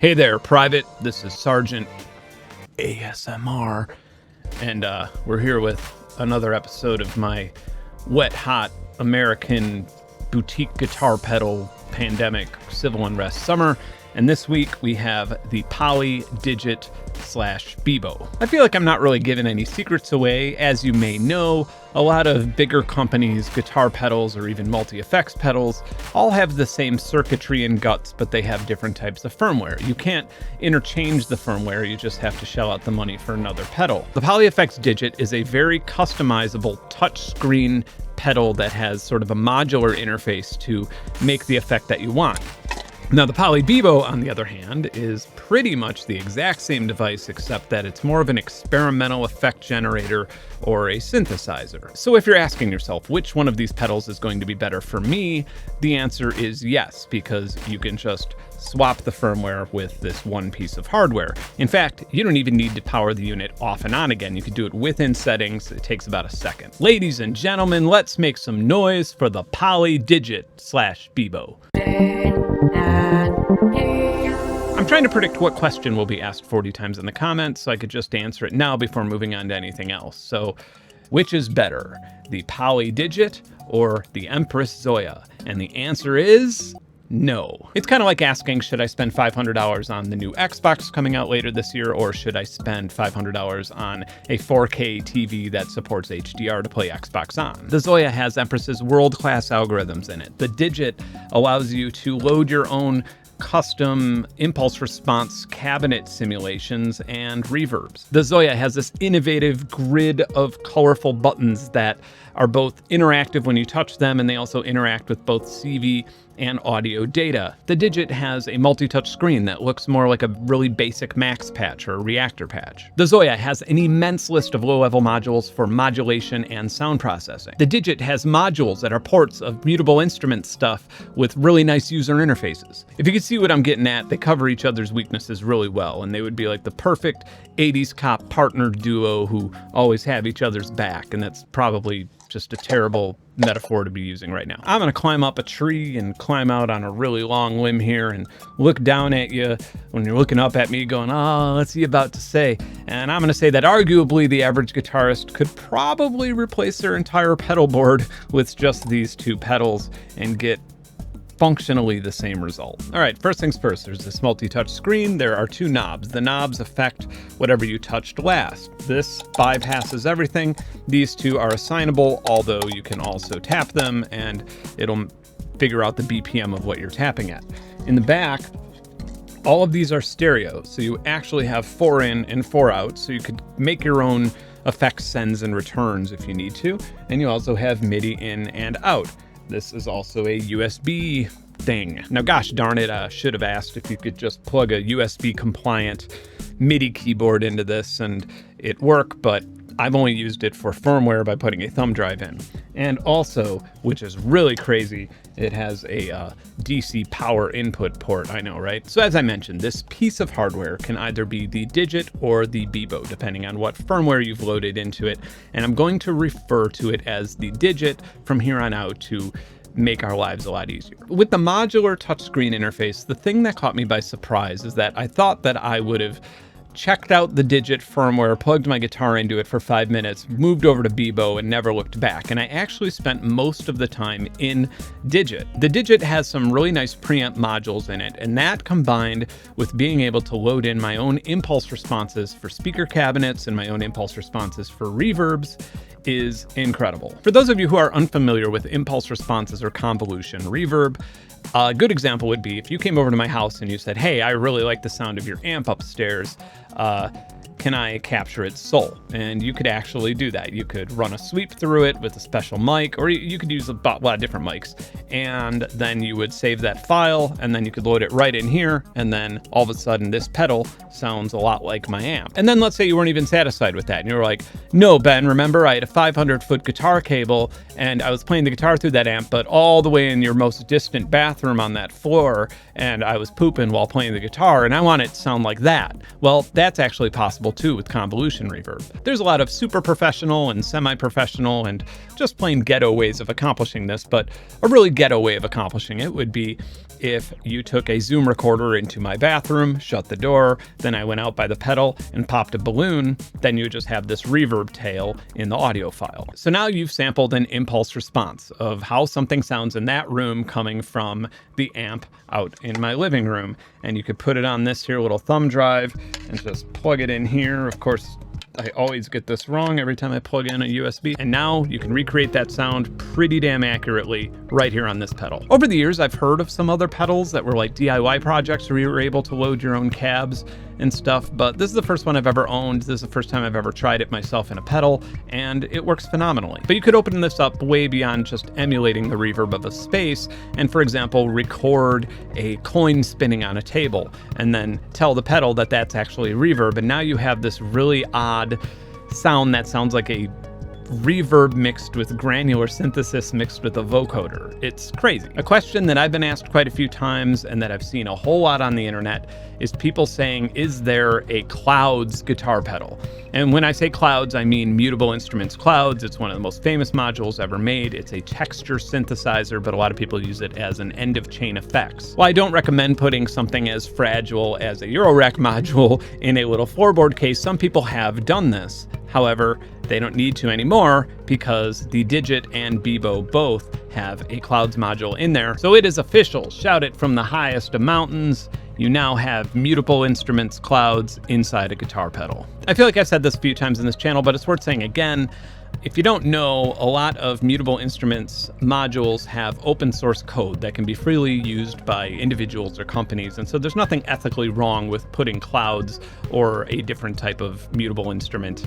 Hey there, Private. This is Sergeant ASMR, and we're here with another episode of my wet, hot American boutique guitar pedal pandemic civil unrest summer. And this week we have the Poly Digit / Bebo. I feel like I'm not really giving any secrets away. As you may know, a lot of bigger companies, guitar pedals or even multi-effects pedals, all have the same circuitry and guts, but they have different types of firmware. You can't interchange the firmware, you just have to shell out the money for another pedal. The PolyFX Digit is a very customizable touchscreen pedal that has sort of a modular interface to make the effect that you want. Now, the Poly Bebo, on the other hand, is pretty much the exact same device, except that it's more of an experimental effect generator or a synthesizer. So if you're asking yourself which one of these pedals is going to be better for me, the answer is yes, because you can just swap the firmware with this one piece of hardware. In fact, you don't even need to power the unit off and on again. You can do it within settings. It takes about a second. Ladies and gentlemen, let's make some noise for the Poly Digit / Bebo. I'm trying to predict what question will be asked 40 times in the comments, so I could just answer it now before moving on to anything else. So, which is better, the Poly Digit or the Empress Zoya? And the answer is no. It's kind of like asking, should I spend $500 on the new Xbox coming out later this year, or should I spend $500 on a 4K TV that supports HDR to play Xbox on? The Zoya has Empress's world-class algorithms in it. The Digit allows you to load your own custom impulse response cabinet simulations and reverbs. The Zoya has this innovative grid of colorful buttons that are both interactive when you touch them, and they also interact with both CV and audio data. The Digit has a multi-touch screen that looks more like a really basic max patch or reactor patch. The Zoya has an immense list of low-level modules for modulation and sound processing. The Digit has modules that are ports of mutable instrument stuff with really nice user interfaces. If you can see what I'm getting at, they cover each other's weaknesses really well, and they would be like the perfect 80s cop partner duo who always have each other's back, and that's probably just a terrible metaphor to be using right now. I'm gonna climb up a tree and climb out on a really long limb here and look down at you when you're looking up at me going, oh, what's he about to say? And I'm gonna say that arguably the average guitarist could probably replace their entire pedal board with just these two pedals and get functionally the same result. All right, first things first, there's this multi-touch screen. There are two knobs. The knobs affect whatever you touched last. This bypasses everything. These two are assignable, although you can also tap them and it'll figure out the BPM of what you're tapping at. In the back, all of these are stereo, so you actually have 4 in and 4 out, so you could make your own effect sends and returns if you need to, and you also have MIDI in and out. This is also a USB thing. Now, gosh darn it, I should have asked if you could just plug a USB compliant MIDI keyboard into this and it work, but I've only used it for firmware by putting a thumb drive in. And also, which is really crazy, it has a DC power input port, I know, right? So as I mentioned, this piece of hardware can either be the Digit or the Bebo, depending on what firmware you've loaded into it. And I'm going to refer to it as the Digit from here on out to make our lives a lot easier. With the modular touchscreen interface, the thing that caught me by surprise is that I thought that I would have checked out the Digit firmware, plugged my guitar into it for 5 minutes, moved over to Bebo, and never looked back. And I actually spent most of the time in Digit. The Digit has some really nice preamp modules in it, and that combined with being able to load in my own impulse responses for speaker cabinets and my own impulse responses for reverbs is incredible. For those of you who are unfamiliar with impulse responses or convolution reverb, a good example would be if you came over to my house and you said, hey, I really like the sound of your amp upstairs. Can I capture its soul? And you could actually do that. You could run a sweep through it with a special mic, or you could use a lot of different mics. And then you would save that file, and then you could load it right in here. And then all of a sudden, this pedal sounds a lot like my amp. And then let's say you weren't even satisfied with that. And you were like, no, Ben, remember I had a 500-foot guitar cable, and I was playing the guitar through that amp, but all the way in your most distant bathroom on that floor, and I was pooping while playing the guitar, and I want it to sound like that. Well, that's actually possible too with convolution reverb. There's a lot of super professional and semi-professional and just plain ghetto ways of accomplishing this, but a really ghetto way of accomplishing it would be if you took a Zoom recorder into my bathroom, shut the door, then I went out by the pedal and popped a balloon, then you would just have this reverb tail in the audio file. So now you've sampled an impulse response of how something sounds in that room coming from the amp out in my living room. And you could put it on this here little thumb drive and just plug it in here. Of course, I always get this wrong every time I plug in a USB. And now you can recreate that sound pretty damn accurately right here on this pedal. Over the years, I've heard of some other pedals that were like DIY projects where you were able to load your own cabs and stuff, but this is the first one I've ever owned. This is the first time I've ever tried it myself in a pedal, and it works phenomenally. But you could open this up way beyond just emulating the reverb of a space, and for example, record a coin spinning on a table, and then tell the pedal that that's actually reverb, and now you have this really odd sound that sounds like a reverb mixed with granular synthesis mixed with a vocoder. It's crazy. A question that I've been asked quite a few times and that I've seen a whole lot on the internet is people saying, is there a Clouds guitar pedal? And when I say Clouds, I mean Mutable Instruments Clouds. It's one of the most famous modules ever made. It's a texture synthesizer, but a lot of people use it as an end of chain effects. While I don't recommend putting something as fragile as a Eurorack module in a little floorboard case, some people have done this. However, they don't need to anymore because the Digit and Bebo both have a Clouds module in there. So it is official. Shout it from the highest of mountains. You now have Mutable Instruments Clouds inside a guitar pedal. I feel like I've said this a few times in this channel, but it's worth saying again. If you don't know, a lot of Mutable Instruments modules have open source code that can be freely used by individuals or companies, and so there's nothing ethically wrong with putting Clouds or a different type of Mutable Instrument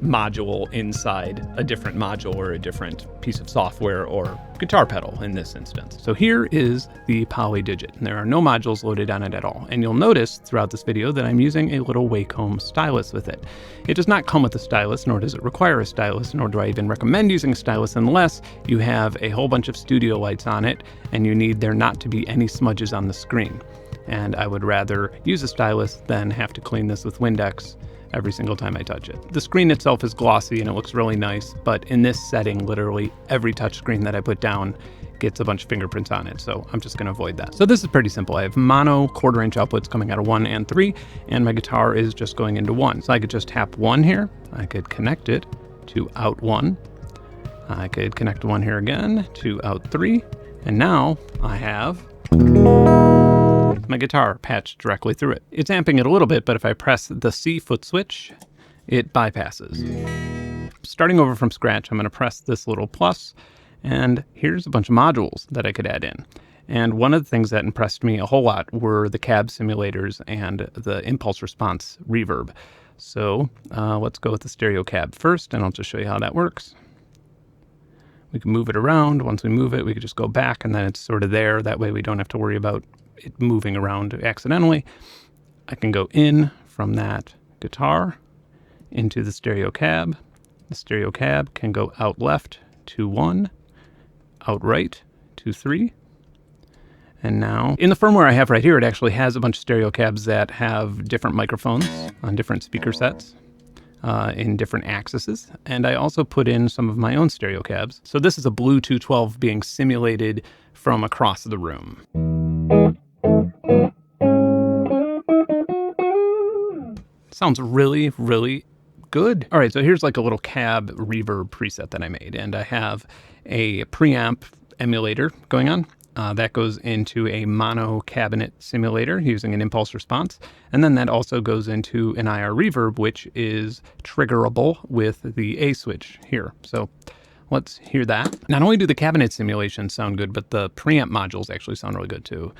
module inside a different module or a different piece of software or guitar pedal in this instance. So here is the Poly Digit, and there are no modules loaded on it at all. And you'll notice throughout this video that I'm using a little Wacom stylus with it. It does not come with a stylus, nor does it require a stylus, nor do I even recommend using a stylus unless you have a whole bunch of studio lights on it and you need there not to be any smudges on the screen. And I would rather use a stylus than have to clean this with Windex every single time I touch it. The screen itself is glossy and it looks really nice, but in this setting, literally every touch screen that I put down gets a bunch of fingerprints on it, so I'm just gonna avoid that. So this is pretty simple. I have mono 1/4 inch outputs coming out of 1 and 3, and my guitar is just going into 1. So I could just tap 1 here, I could connect it to out 1, I could connect 1 here again to out 3, and now I have my guitar patched directly through it. It's amping it a little bit, but if I press the C foot switch, it bypasses. Starting over from scratch, I'm going to press this little plus, and here's a bunch of modules that I could add in. And one of the things that impressed me a whole lot were the cab simulators and the impulse response reverb. So let's go with the stereo cab first, and I'll just show you how that works. We can move it around. Once we move it, we can just go back, and then it's sort of there. That way we don't have to worry about it moving around accidentally. I can go in from that guitar into the stereo cab. The stereo cab can go out left to 1, out right to 3. And now in the firmware I have right here, it actually has a bunch of stereo cabs that have different microphones on different speaker sets in different axes. And I also put in some of my own stereo cabs. So this is a Blue 212 being simulated from across the room. Sounds really, really good. All right, so here's like a little cab reverb preset that I made, and I have a preamp emulator going on. That goes into a mono cabinet simulator using an impulse response, and then that also goes into an IR reverb, which is triggerable with the A switch here. So let's hear that. Not only do the cabinet simulations sound good, but the preamp modules actually sound really good too.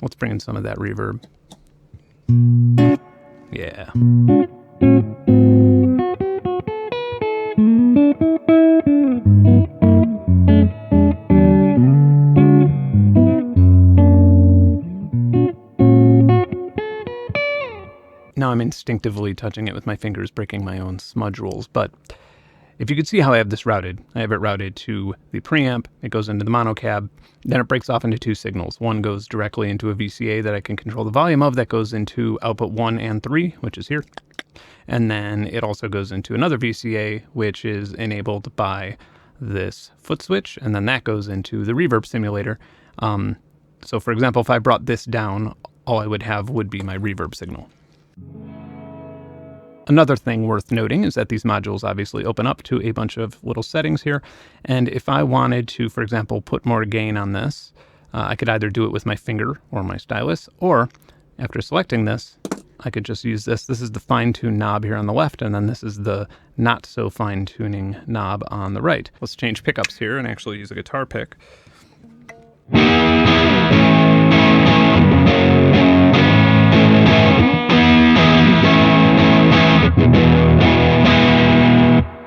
Let's bring in some of that reverb. Yeah. Now I'm instinctively touching it with my fingers, breaking my own smudge rules, but if you could see how I have this routed, I have it routed to the preamp, it goes into the mono cab, then it breaks off into two signals. One goes directly into a VCA that I can control the volume of, that goes into output 1 and 3, which is here. And then it also goes into another VCA, which is enabled by this foot switch, and then that goes into the reverb simulator. So for example, if I brought this down, all I would have would be my reverb signal. Another thing worth noting is that these modules obviously open up to a bunch of little settings here. And if I wanted to, for example, put more gain on this, I could either do it with my finger or my stylus, or after selecting this, I could just use this. This is the fine-tune knob here on the left, and then this is the not so fine-tuning knob on the right. Let's change pickups here and actually use a guitar pick.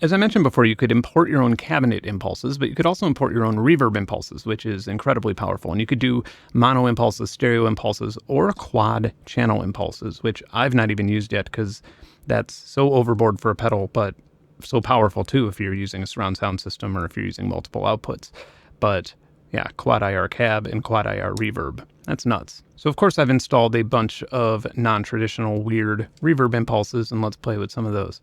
As I mentioned before, you could import your own cabinet impulses, but you could also import your own reverb impulses, which is incredibly powerful. And you could do mono impulses, stereo impulses, or quad channel impulses, which I've not even used yet because that's so overboard for a pedal, but so powerful too if you're using a surround sound system or if you're using multiple outputs. But yeah, quad IR cab and quad IR reverb. That's nuts. So of course I've installed a bunch of non-traditional weird reverb impulses, and let's play with some of those.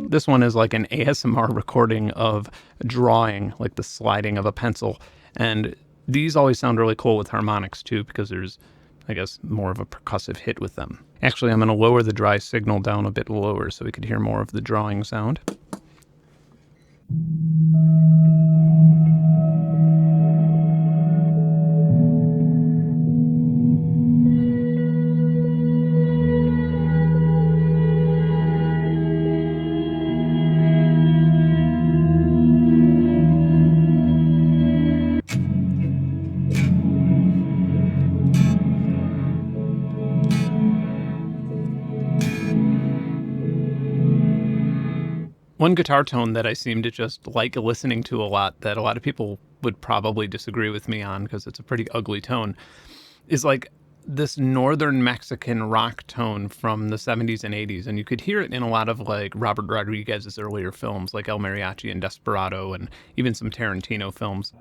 This one is like an ASMR recording of drawing, like the sliding of a pencil. And these always sound really cool with harmonics too, because there's, I guess, more of a percussive hit with them. Actually, I'm going to lower the dry signal down a bit lower so we could hear more of the drawing sound. One guitar tone that I seem to just like listening to a lot, that a lot of people would probably disagree with me on because it's a pretty ugly tone, is like this northern Mexican rock tone from the 70s and 80s. And you could hear it in a lot of like Robert Rodriguez's earlier films like El Mariachi and Desperado, and even some Tarantino films.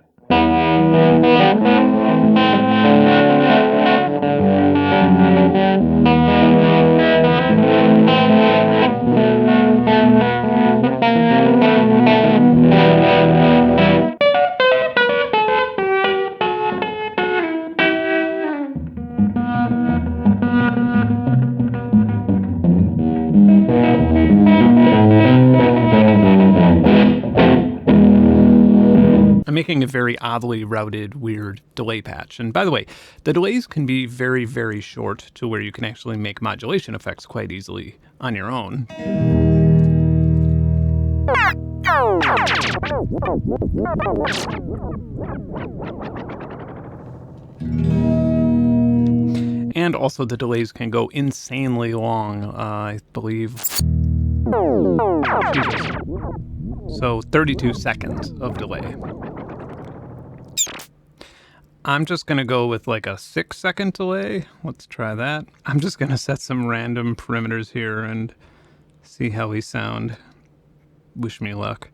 I'm making a very oddly routed, weird delay patch. And by the way, the delays can be very, very short to where you can actually make modulation effects quite easily on your own. And also the delays can go insanely long, I believe. Jesus. So 32 seconds of delay. I'm just going to go with like a 6-second delay. Let's try that. I'm just going to set some random parameters here and see how we sound. Wish me luck.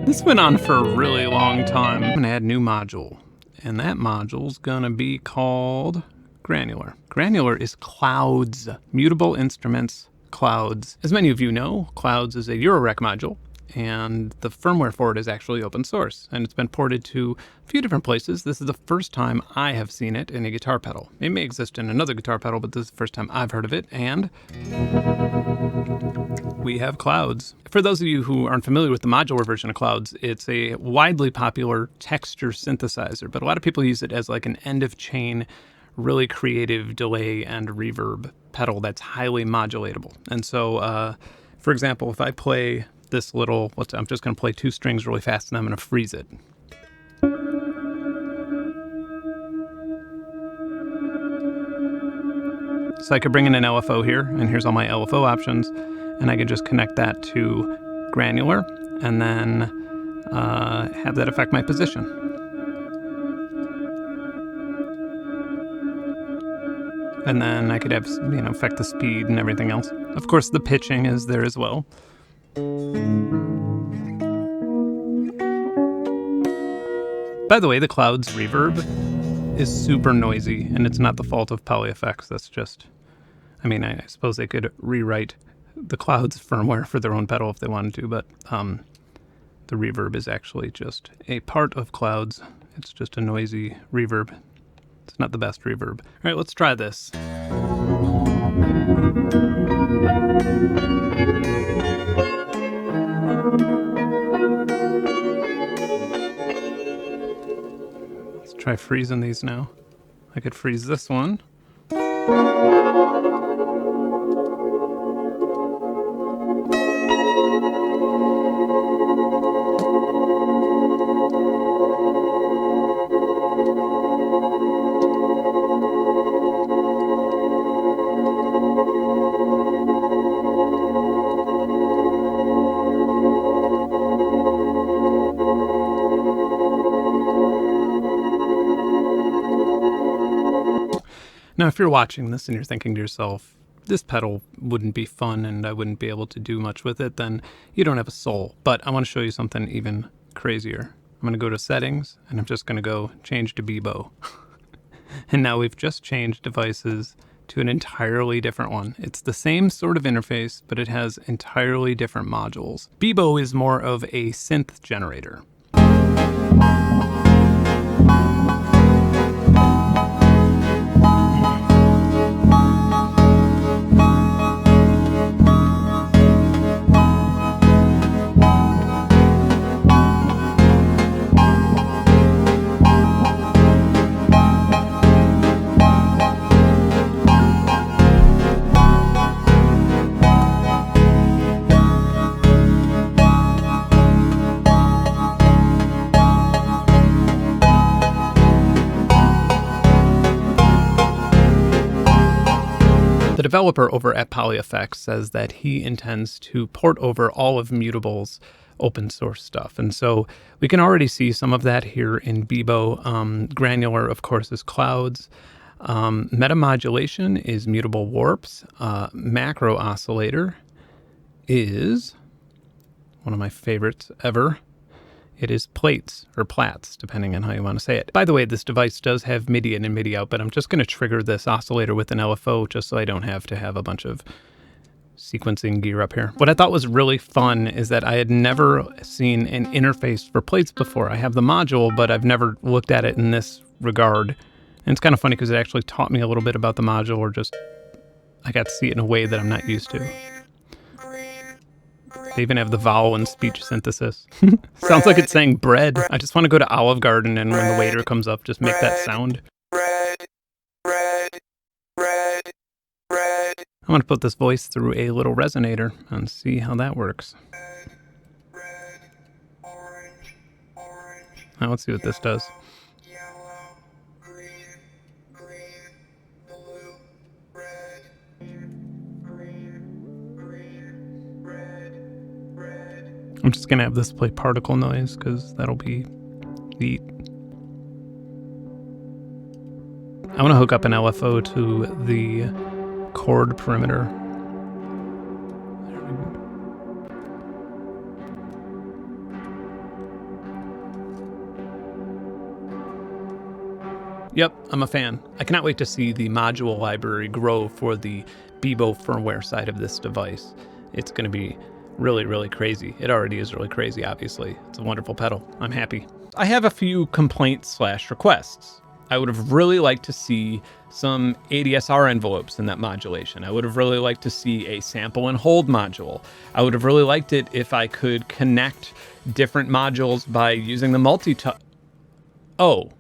This went on for a really long time. I'm gonna add a new module, and that module's gonna be called Granular. Granular is Clouds, Mutable Instruments Clouds. As many of you know, Clouds is a Eurorec module, and the firmware for it is actually open source, and it's been ported to a few different places. This is the first time I have seen it in a guitar pedal. It may exist in another guitar pedal, but this is the first time I've heard of it, and we have Clouds. For those of you who aren't familiar with the modular version of Clouds, it's a widely popular texture synthesizer, but a lot of people use it as like an end-of-chain, really creative delay and reverb pedal that's highly modulatable. And so, for example, if I play this little, I'm just going to play 2 strings really fast and I'm going to freeze it. So I could bring in an LFO here, and here's all my LFO options, and I could just connect that to Granular and then have that affect my position. And then I could have, affect the speed and everything else. Of course, the pitching is there as well. By the way, the Clouds reverb is super noisy, and it's not the fault of PolyFX. That's just, I suppose they could rewrite the Clouds firmware for their own pedal if they wanted to, but the reverb is actually just a part of Clouds. It's just a noisy reverb. It's not the best reverb. All right, let's try this. Let's try freezing these now. I could freeze this one. Now, if you're watching this and you're thinking to yourself, this pedal wouldn't be fun and I wouldn't be able to do much with it, then you don't have a soul. But I want to show you something even crazier. I'm going to go to settings and I'm just going to go change to Bebo. And now we've just changed devices to an entirely different one. It's the same sort of interface, but it has entirely different modules. Bebo is more of a synth generator. The developer over at PolyFX says that he intends to port over all of Mutable's open source stuff. And so we can already see some of that here in Bebo. Granular, of course, is Clouds. Metamodulation is Mutable Warps. Macro Oscillator is one of my favorites ever. It is Plates, or Plats, depending on how you want to say it. By the way, this device does have MIDI in and MIDI out, but I'm just going to trigger this oscillator with an LFO just so I don't have to have a bunch of sequencing gear up here. What I thought was really fun is that I had never seen an interface for Plates before. I have the module, but I've never looked at it in this regard. And it's kind of funny because it actually taught me a little bit about the module, or just I got to see it in a way that I'm not used to. They even have the vowel and speech synthesis. Sounds like it's saying bread. I just want to go to Olive Garden and when the waiter comes up, just make that sound. I'm going to put this voice through a little resonator and see how that works. Now let's see what this does. I'm just going to have this play particle noise because that'll be neat. I want to hook up an LFO to the chord perimeter. There we go. Yep, I'm a fan. I cannot wait to see the module library grow for the Bebo firmware side of this device. It's going to be really, really crazy. It already is really crazy, obviously. It's a wonderful pedal. I'm happy. I have a few complaints/requests. I would have really liked to see some ADSR envelopes in that modulation. I would have really liked to see a sample and hold module. I would have really liked it if I could connect different modules by using the multi-touch. Oh.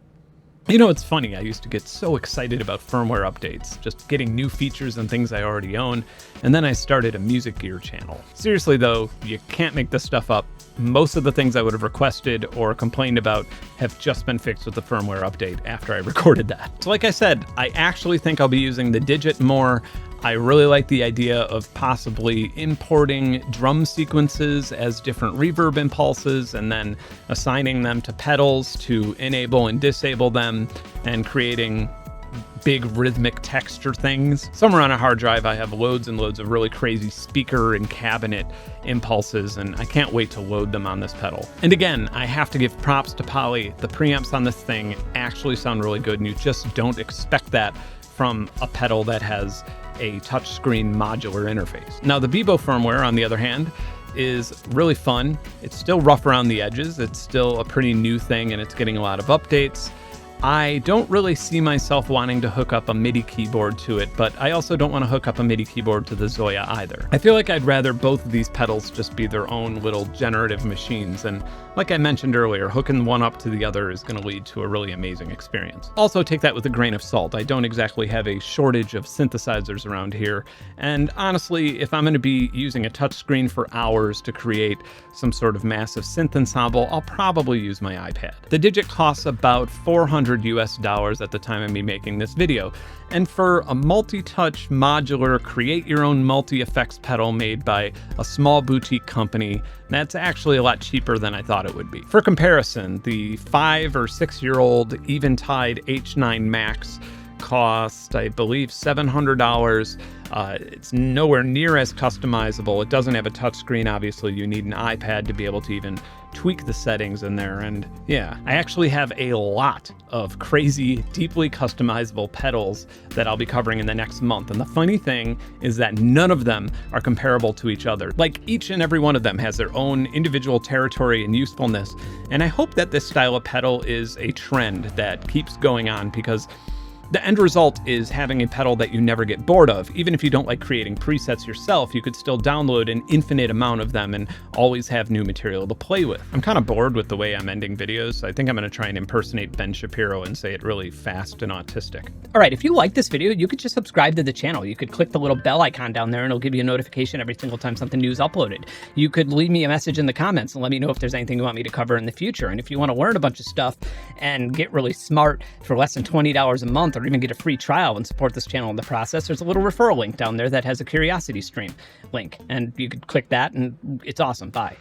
You know, it's funny, I used to get so excited about firmware updates, just getting new features and things I already own, and then I started a music gear channel. Seriously though, you can't make this stuff up. Most of the things I would have requested or complained about have just been fixed with the firmware update after I recorded that. So like I said, I actually think I'll be using the Digit more. I really like the idea of possibly importing drum sequences as different reverb impulses and then assigning them to pedals to enable and disable them and creating big rhythmic texture things. Somewhere on a hard drive, I have loads and loads of really crazy speaker and cabinet impulses, and I can't wait to load them on this pedal. And again, I have to give props to Poly. The preamps on this thing actually sound really good, and you just don't expect that from a pedal that has a touchscreen modular interface. Now, the Bebo firmware, on the other hand, is really fun. It's still rough around the edges. It's still a pretty new thing, and it's getting a lot of updates. I don't really see myself wanting to hook up a MIDI keyboard to it, but I also don't want to hook up a MIDI keyboard to the Zoya either. I feel like I'd rather both of these pedals just be their own little generative machines, and like I mentioned earlier, hooking one up to the other is going to lead to a really amazing experience. Also take that with a grain of salt. I don't exactly have a shortage of synthesizers around here, and honestly, if I'm going to be using a touchscreen for hours to create some sort of massive synth ensemble, I'll probably use my iPad. The Digit costs about $400 US at the time of me making this video. And for a multi-touch modular create your own multi-effects pedal made by a small boutique company, that's actually a lot cheaper than I thought it would be. For comparison, the 5 or 6 year old Eventide H9 Max cost, I believe, $700. It's nowhere near as customizable. It doesn't have a touchscreen. Obviously, you need an iPad to be able to even tweak the settings in there. And yeah, I actually have a lot of crazy, deeply customizable pedals that I'll be covering in the next month. And the funny thing is that none of them are comparable to each other. Like, each and every one of them has their own individual territory and usefulness. And I hope that this style of pedal is a trend that keeps going on, because the end result is having a pedal that you never get bored of. Even if you don't like creating presets yourself, you could still download an infinite amount of them and always have new material to play with. I'm kind of bored with the way I'm ending videos, so I think I'm going to try and impersonate Ben Shapiro and say it really fast and autistic. All right, if you like this video, you could just subscribe to the channel. You could click the little bell icon down there and it'll give you a notification every single time something new is uploaded. You could leave me a message in the comments and let me know if there's anything you want me to cover in the future. And if you want to learn a bunch of stuff and get really smart for less than $20 a month, or even get a free trial and support this channel in the process, there's a little referral link down there that has a curiosity stream link, and you could click that and it's awesome. Bye.